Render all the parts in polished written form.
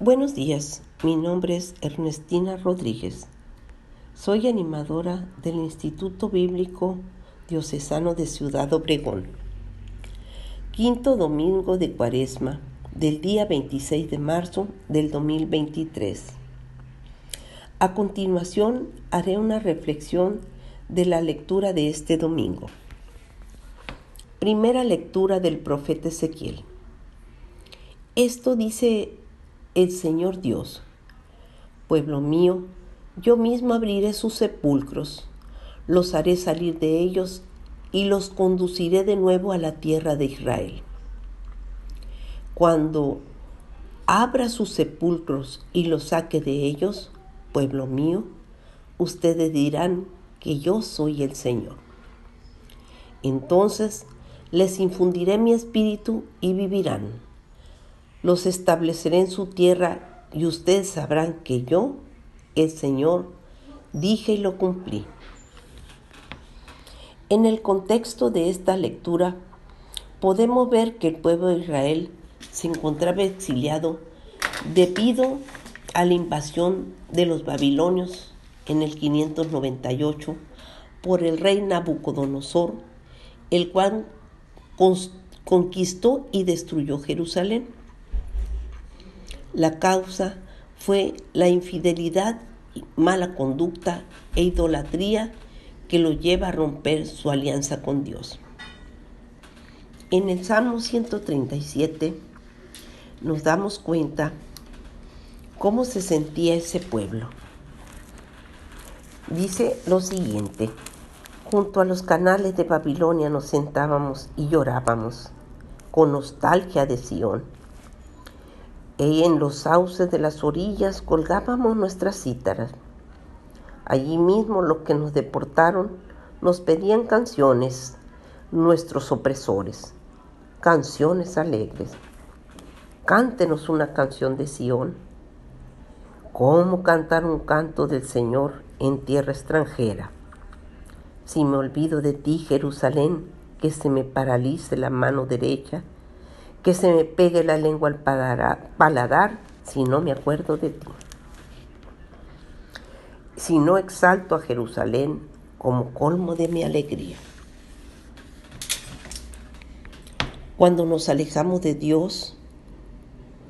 Buenos días, mi nombre es Ernestina Rodríguez. Soy animadora del Instituto Bíblico Diocesano de Ciudad Obregón. Quinto domingo de Cuaresma del día 26 de marzo del 2023. A continuación haré una reflexión de la lectura de este domingo. Primera lectura del profeta Ezequiel. Esto dice el Señor Dios: pueblo mío, yo mismo abriré sus sepulcros, los haré salir de ellos y los conduciré de nuevo a la tierra de Israel. Cuando abra sus sepulcros y los saque de ellos, pueblo mío, ustedes dirán que yo soy el Señor. Entonces les infundiré mi espíritu y vivirán. Los estableceré en su tierra y ustedes sabrán que yo, el Señor, dije y lo cumplí. En el contexto de esta lectura, podemos ver que el pueblo de Israel se encontraba exiliado debido a la invasión de los babilonios en el 598 por el rey Nabucodonosor, el cual conquistó y destruyó Jerusalén. La causa fue la infidelidad, mala conducta e idolatría que lo lleva a romper su alianza con Dios. En el Salmo 137 nos damos cuenta cómo se sentía ese pueblo. Dice lo siguiente: junto a los canales de Babilonia nos sentábamos y llorábamos con nostalgia de Sión. Y en los sauces de las orillas colgábamos nuestras cítaras. Allí mismo los que nos deportaron nos pedían canciones, nuestros opresores, canciones alegres. Cántenos una canción de Sión. ¿Cómo cantar un canto del Señor en tierra extranjera? Si me olvido de ti, Jerusalén, que se me paralice la mano derecha, que se me pegue la lengua al paladar si no me acuerdo de ti. Si no exalto a Jerusalén como colmo de mi alegría. Cuando nos alejamos de Dios,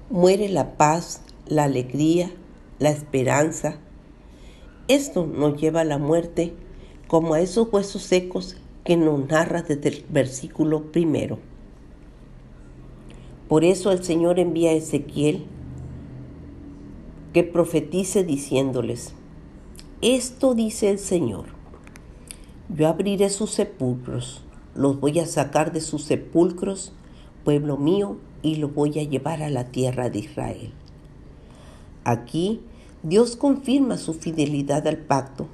muere la paz, la alegría, la esperanza. Esto nos lleva a la muerte, como a esos huesos secos que nos narra desde el versículo 1. Por eso el Señor envía a Ezequiel que profetice diciéndoles: esto dice el Señor, yo abriré sus sepulcros, los voy a sacar de sus sepulcros, pueblo mío, y los voy a llevar a la tierra de Israel. Aquí Dios confirma su fidelidad al pacto,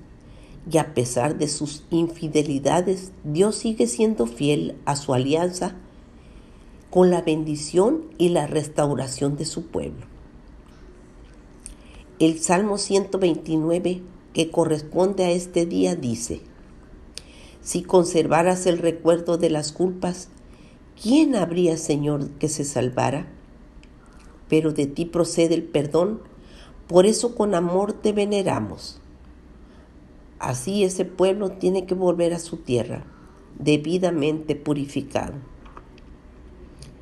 y a pesar de sus infidelidades, Dios sigue siendo fiel a su alianza con la bendición y la restauración de su pueblo. El Salmo 129, que corresponde a este día, dice: si conservaras el recuerdo de las culpas, ¿quién habría, Señor, que se salvara? Pero de ti procede el perdón, por eso con amor te veneramos. Así ese pueblo tiene que volver a su tierra, debidamente purificado.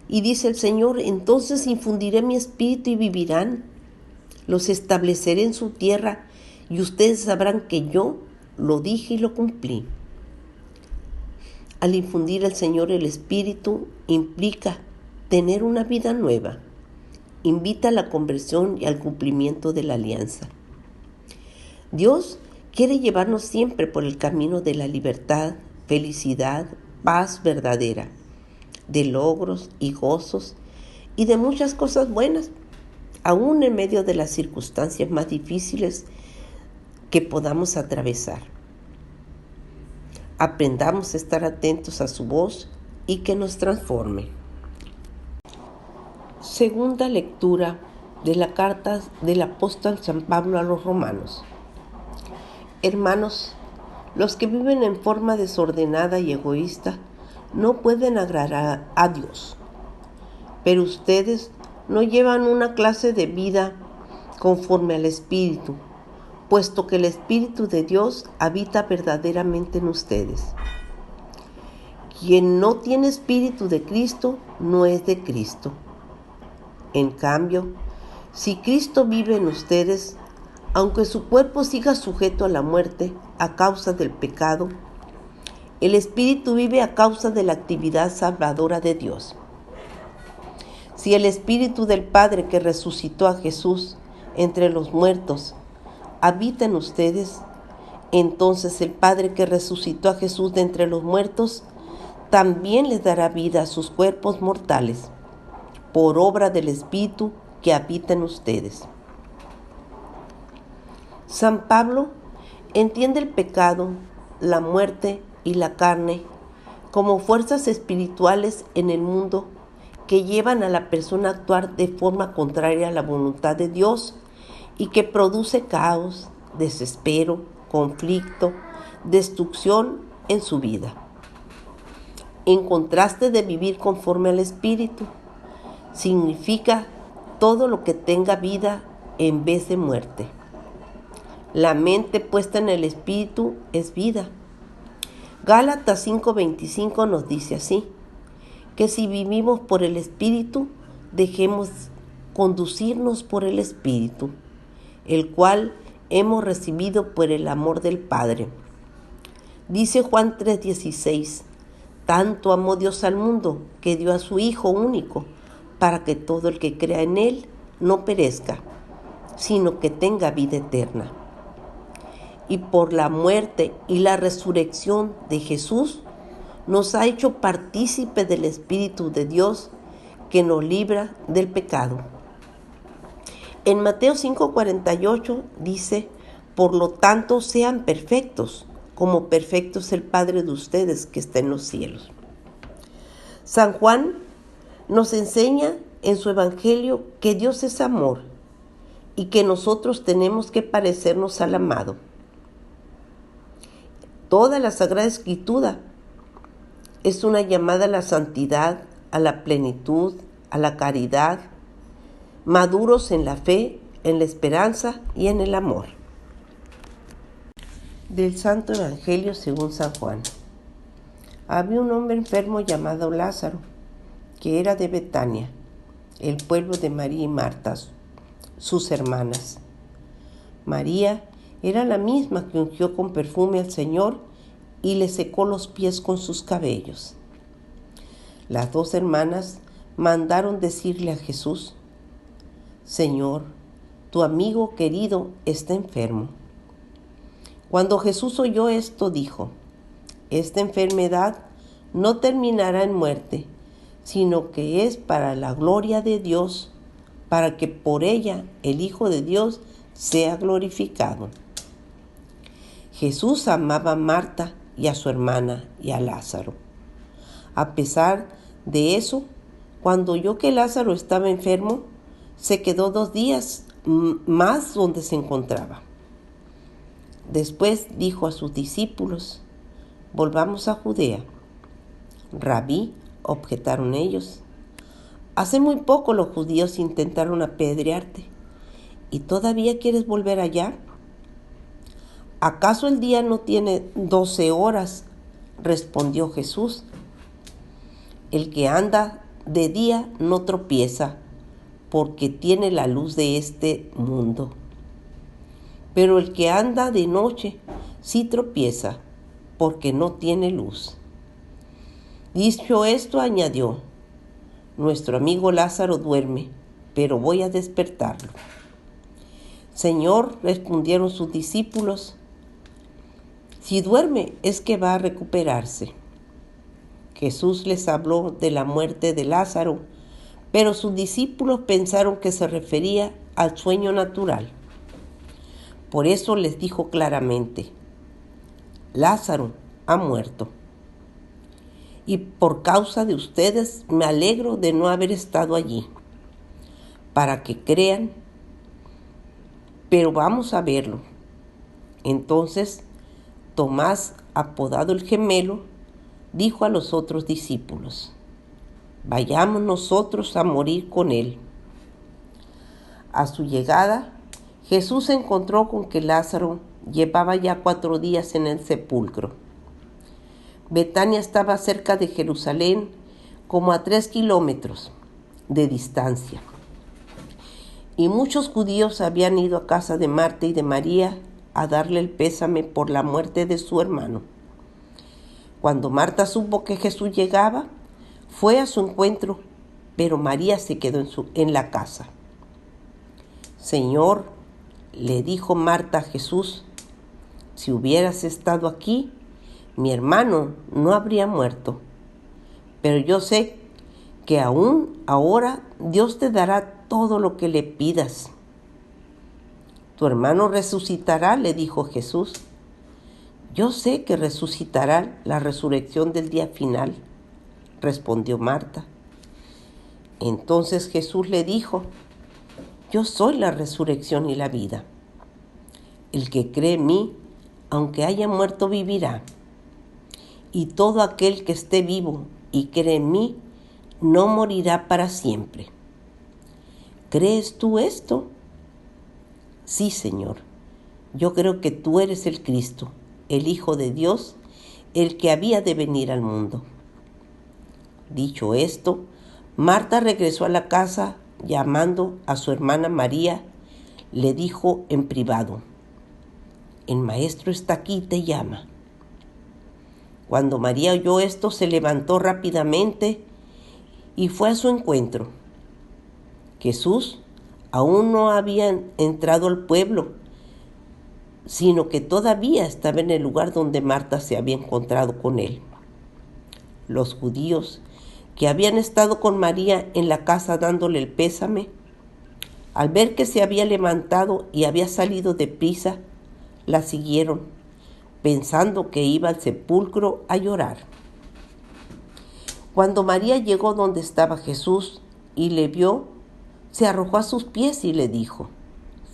Y dice el Señor: entonces infundiré mi espíritu y vivirán. Los estableceré en su tierra y ustedes sabrán que yo lo dije y lo cumplí. Al infundir el Señor el espíritu implica tener una vida nueva. Invita a la conversión y al cumplimiento de la alianza. Dios quiere llevarnos siempre por el camino de la libertad, felicidad, paz verdadera, de logros y gozos y de muchas cosas buenas, aún en medio de las circunstancias más difíciles que podamos atravesar. Aprendamos a estar atentos a su voz y que nos transforme. Segunda lectura de la carta del apóstol San Pablo a los romanos. Hermanos, los que viven en forma desordenada y egoísta no pueden agradar a Dios. Pero ustedes no llevan una clase de vida conforme al Espíritu, puesto que el Espíritu de Dios habita verdaderamente en ustedes. Quien no tiene Espíritu de Cristo no es de Cristo. En cambio, si Cristo vive en ustedes, aunque su cuerpo siga sujeto a la muerte a causa del pecado, el Espíritu vive a causa de la actividad salvadora de Dios. Si el Espíritu del Padre que resucitó a Jesús entre los muertos habita en ustedes, entonces el Padre que resucitó a Jesús de entre los muertos también les dará vida a sus cuerpos mortales, por obra del Espíritu que habita en ustedes. San Pablo entiende el pecado, la muerte y la carne como fuerzas espirituales en el mundo que llevan a la persona a actuar de forma contraria a la voluntad de Dios y que produce caos, desespero, conflicto, destrucción en su vida. En contraste de vivir conforme al Espíritu, significa todo lo que tenga vida en vez de muerte. La mente puesta en el Espíritu es vida. Gálatas 5:25 nos dice así, que si vivimos por el Espíritu, dejemos conducirnos por el Espíritu, el cual hemos recibido por el amor del Padre. Dice Juan 3:16, tanto amó Dios al mundo que dio a su Hijo único, para que todo el que crea en Él no perezca, sino que tenga vida eterna. Y por la muerte y la resurrección de Jesús, nos ha hecho partícipe del Espíritu de Dios que nos libra del pecado. En Mateo 5:48 dice, por lo tanto sean perfectos, como perfecto es el Padre de ustedes que está en los cielos. San Juan nos enseña en su Evangelio que Dios es amor y que nosotros tenemos que parecernos al amado. Toda la Sagrada Escritura es una llamada a la santidad, a la plenitud, a la caridad, maduros en la fe, en la esperanza y en el amor. Del Santo Evangelio según San Juan. Había un hombre enfermo llamado Lázaro, que era de Betania, el pueblo de María y Marta, sus hermanas. María era la misma que ungió con perfume al Señor y le secó los pies con sus cabellos. Las dos hermanas mandaron decirle a Jesús, Señor, tu amigo querido está enfermo. Cuando Jesús oyó esto, dijo, esta enfermedad no terminará en muerte, sino que es para la gloria de Dios, para que por ella el Hijo de Dios sea glorificado. Jesús amaba a Marta y a su hermana y a Lázaro. A pesar de eso, cuando oyó que Lázaro estaba enfermo, se quedó 2 días más donde se encontraba. Después dijo a sus discípulos, volvamos a Judea. Rabí, objetaron ellos, hace muy poco los judíos intentaron apedrearte, ¿y todavía quieres volver allá? ¿Acaso el día no tiene 12 horas? Respondió Jesús. El que anda de día no tropieza, porque tiene la luz de este mundo. Pero el que anda de noche sí tropieza, porque no tiene luz. Dicho esto, añadió, nuestro amigo Lázaro duerme, pero voy a despertarlo. Señor, respondieron sus discípulos, si duerme es que va a recuperarse. Jesús les habló de la muerte de Lázaro, pero sus discípulos pensaron que se refería al sueño natural. Por eso les dijo claramente, Lázaro ha muerto. Y por causa de ustedes me alegro de no haber estado allí, para que crean, pero vamos a verlo. Entonces Tomás, apodado el Gemelo, dijo a los otros discípulos, vayamos nosotros a morir con él. A su llegada, Jesús se encontró con que Lázaro llevaba ya 4 días en el sepulcro. Betania estaba cerca de Jerusalén, como a 3 kilómetros de distancia. Y muchos judíos habían ido a casa de Marta y de María a darle el pésame por la muerte de su hermano. Cuando Marta supo que Jesús llegaba, fue a su encuentro, pero María se quedó en la casa. Señor, le dijo Marta a Jesús, si hubieras estado aquí, mi hermano no habría muerto. Pero yo sé que aún ahora Dios te dará todo lo que le pidas. Tu hermano resucitará, le dijo Jesús. Yo sé que resucitará la resurrección del día final, respondió Marta. Entonces Jesús le dijo, yo soy la resurrección y la vida. El que cree en mí, aunque haya muerto, vivirá. Y todo aquel que esté vivo y cree en mí, no morirá para siempre. ¿Crees tú esto? Sí, Señor. Yo creo que tú eres el Cristo, el Hijo de Dios, el que había de venir al mundo. Dicho esto, Marta regresó a la casa, llamando a su hermana María, le dijo en privado, el maestro está aquí y te llama. Cuando María oyó esto, se levantó rápidamente y fue a su encuentro. Jesús aún no había entrado al pueblo, sino que todavía estaba en el lugar donde Marta se había encontrado con él. Los judíos que habían estado con María en la casa dándole el pésame, al ver que se había levantado y había salido deprisa, la siguieron, pensando que iba al sepulcro a llorar. Cuando María llegó donde estaba Jesús y le vio, se arrojó a sus pies y le dijo,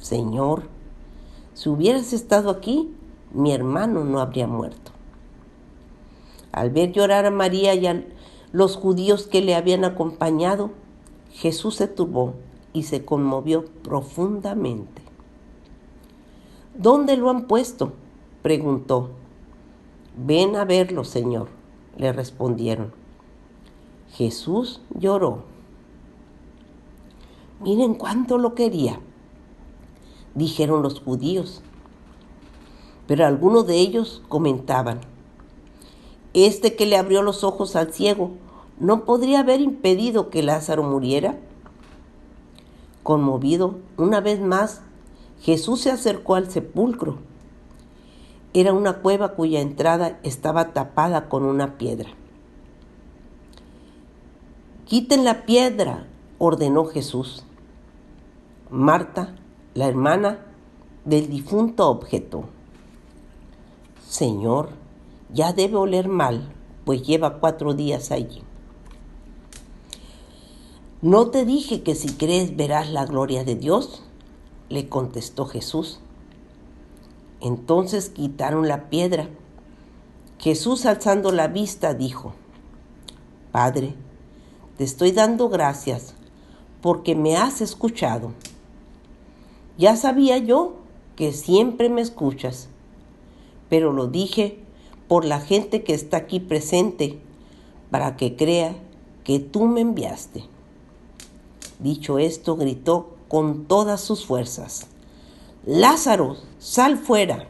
Señor, si hubieras estado aquí, mi hermano no habría muerto. Al ver llorar a María y a los judíos que le habían acompañado, Jesús se turbó y se conmovió profundamente. ¿Dónde lo han puesto?, preguntó. Ven a verlo, Señor, le respondieron. Jesús lloró. Miren cuánto lo quería, dijeron los judíos. Pero algunos de ellos comentaban, este que le abrió los ojos al ciego, ¿no podría haber impedido que Lázaro muriera? Conmovido, una vez más, Jesús se acercó al sepulcro. Era una cueva cuya entrada estaba tapada con una piedra. Quiten la piedra, ordenó Jesús. Marta, la hermana del difunto, objetó. Señor, ya debe oler mal, pues lleva 4 días allí. ¿No te dije que si crees verás la gloria de Dios?, le contestó Jesús. Entonces quitaron la piedra. Jesús, alzando la vista, dijo, Padre, te estoy dando gracias porque me has escuchado. Ya sabía yo que siempre me escuchas, pero lo dije por la gente que está aquí presente, para que crea que tú me enviaste. Dicho esto, gritó con todas sus fuerzas, Lázaro, sal fuera.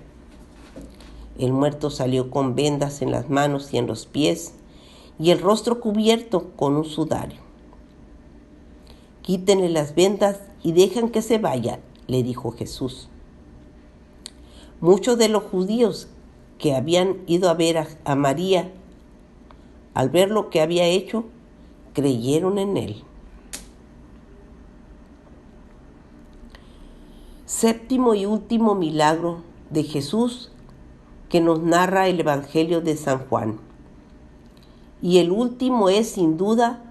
El muerto salió con vendas en las manos y en los pies, y el rostro cubierto con un sudario. Quítenle las vendas y dejan que se vaya, le dijo Jesús. Muchos de los judíos que habían ido a ver a María, al ver lo que había hecho, creyeron en él. Séptimo y último milagro de Jesús que nos narra el Evangelio de San Juan. Y el último es sin duda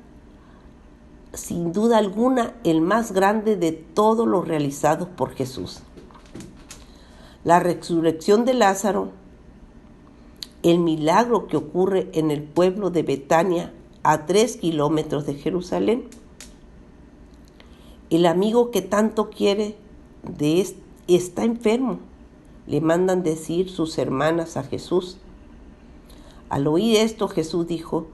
alguna, el más grande de todos los realizados por Jesús. La resurrección de Lázaro, el milagro que ocurre en el pueblo de Betania, a 3 kilómetros de Jerusalén. El amigo que tanto quiere está enfermo, le mandan decir sus hermanas a Jesús. Al oír esto, Jesús dijo: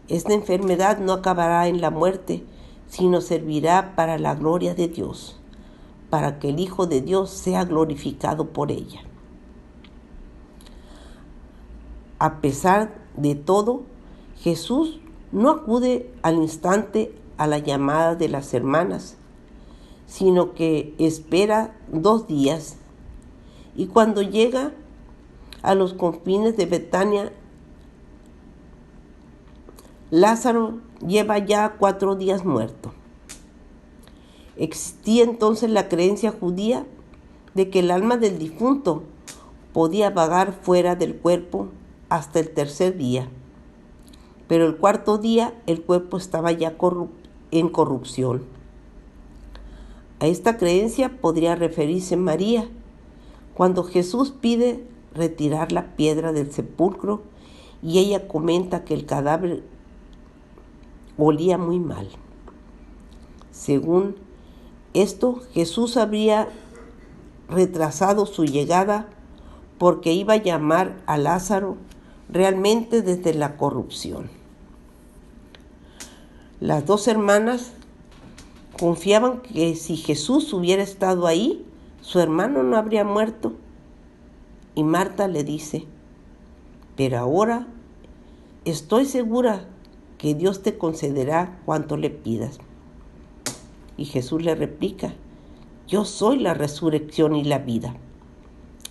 esta enfermedad no acabará en la muerte, sino servirá para la gloria de Dios, para que el Hijo de Dios sea glorificado por ella. A pesar de todo, Jesús no acude al instante a la llamada de las hermanas, sino que espera 2 días, y cuando llega a los confines de Betania, Lázaro lleva ya 4 días muerto. Existía entonces la creencia judía de que el alma del difunto podía vagar fuera del cuerpo hasta el 3er día, pero el 4.º día el cuerpo estaba ya en corrupción. A esta creencia podría referirse María cuando Jesús pide retirar la piedra del sepulcro y ella comenta que el cadáver olía muy mal. Según esto, Jesús habría retrasado su llegada porque iba a llamar a Lázaro realmente desde la corrupción. Las 2 hermanas confiaban que si Jesús hubiera estado ahí, su hermano no habría muerto. Y Marta le dice: pero ahora estoy segura que Dios te concederá cuanto le pidas. Y Jesús le replica: yo soy la resurrección y la vida.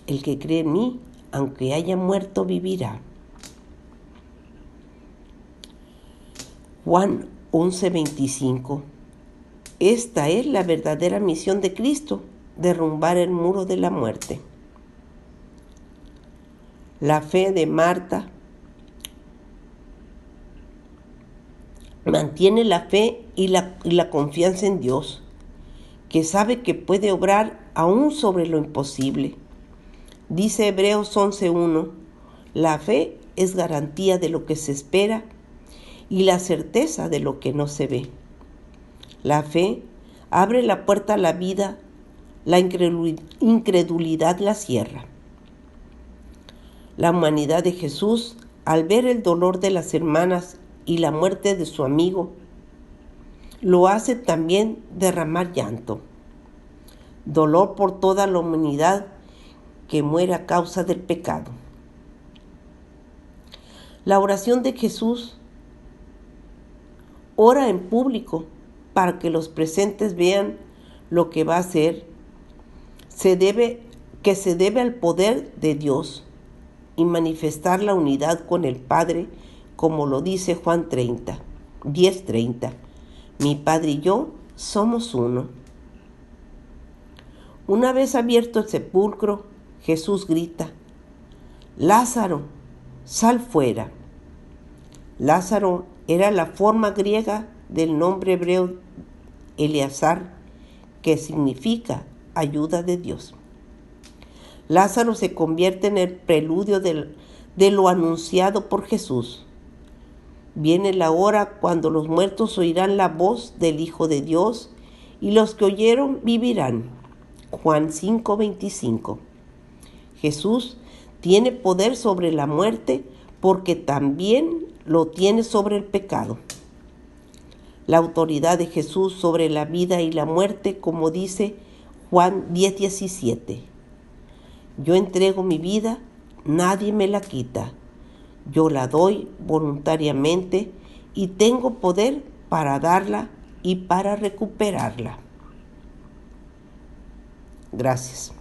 El que cree en mí, aunque haya muerto, vivirá. Juan 11:25. Esta es la verdadera misión de Cristo: derrumbar el muro de la muerte. La fe de Marta mantiene la fe y la confianza en Dios, que sabe que puede obrar aún sobre lo imposible. Dice Hebreos 11:1, la fe es garantía de lo que se espera y la certeza de lo que no se ve. La fe abre la puerta a la vida, la incredulidad la cierra. La humanidad de Jesús, al ver el dolor de las hermanas y la muerte de su amigo, lo hace también derramar llanto. Dolor por toda la humanidad que muere a causa del pecado. La oración de Jesús: ora en público para que los presentes vean lo que va a hacer, se debe al poder de Dios y manifestar la unidad con el Padre, como lo dice Juan 10:30. Mi Padre y yo somos uno. Una vez abierto el sepulcro, Jesús grita: Lázaro, sal fuera. Lázaro era la forma griega del nombre hebreo Eleazar, que significa ayuda de Dios. Lázaro se convierte en el preludio de lo anunciado por Jesús. Viene la hora cuando los muertos oirán la voz del Hijo de Dios y los que oyeron vivirán. Juan 5:25. Jesús tiene poder sobre la muerte porque también lo tiene sobre el pecado. La autoridad de Jesús sobre la vida y la muerte, como dice Juan 10:17. Yo entrego mi vida, nadie me la quita. Yo la doy voluntariamente y tengo poder para darla y para recuperarla. Gracias.